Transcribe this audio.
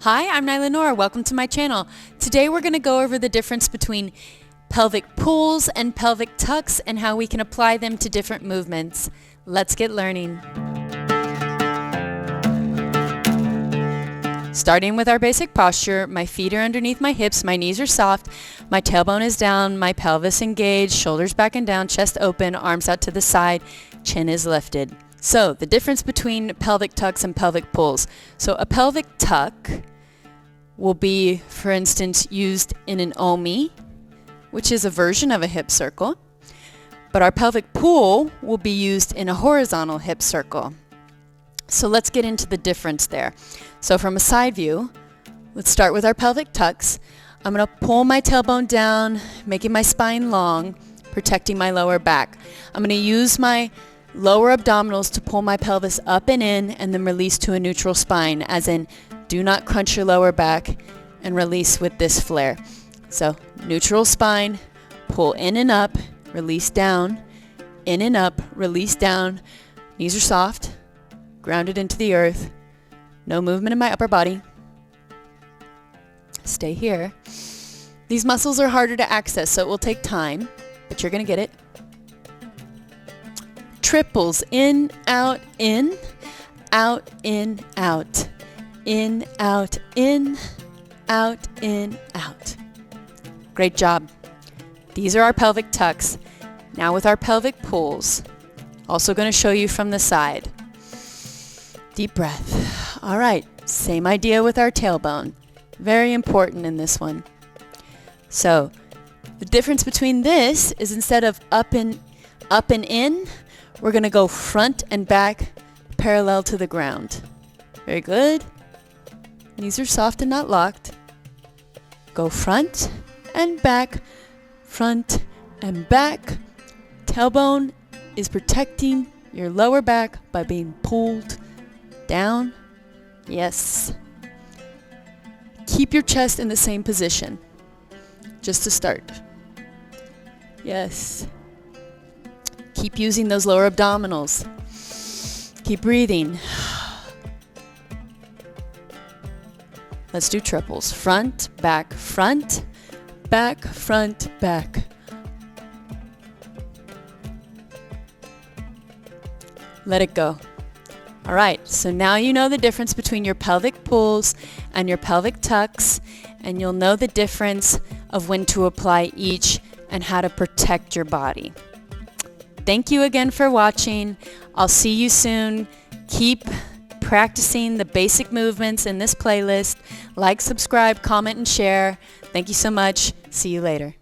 Hi, I'm Nyla Nora. Welcome to my channel. Today we're going to go over the difference between pelvic pulls and pelvic tucks and how we can apply them to different movements. Let's get learning. Starting with our basic posture, my feet are underneath my hips, my knees are soft, my tailbone is down, my pelvis engaged, shoulders back and down, chest open, arms out to the side, chin is lifted. So the difference between pelvic tucks and pelvic pulls. So a pelvic tuck will be, for instance, used in an omi, which is a version of a hip circle. But our pelvic pull will be used in a horizontal hip circle. So let's get into the difference there. So from a side view, let's start with our pelvic tucks. I'm going to pull my tailbone down, making my spine long, protecting my lower back. I'm going to use my lower abdominals to pull my pelvis up and in, and then release to a neutral spine, as in do not crunch your lower back, and release with this flare. So neutral spine, pull in and up, release down, in and up, release down. Knees are soft, grounded into the earth. No movement in my upper body. Stay here. These muscles are harder to access, so it will take time, but you're going to get it. Triples, in, out, in, out, in, out. In, out, in, out, in, out. Great job. These are our pelvic tucks. Now with our pelvic pulls. Also going to show you from the side. Deep breath. All right, same idea with our tailbone. Very important in this one. So the difference between this is instead of up and in, we're going to go front and back parallel to the ground. Very good. Knees are soft and not locked. Go front and back, front and back. Tailbone is protecting your lower back by being pulled down. Yes. Keep your chest in the same position, just to start. Yes. Keep using those lower abdominals. Keep breathing. Let's do triples. Front, back, front, back, front, back. Let it go. All right, so now you know the difference between your pelvic pulls and your pelvic tucks, and you'll know the difference of when to apply each and how to protect your body. Thank you again for watching. I'll see you soon. Keep practicing the basic movements in this playlist. Like, subscribe, comment, and share. Thank you so much. See you later.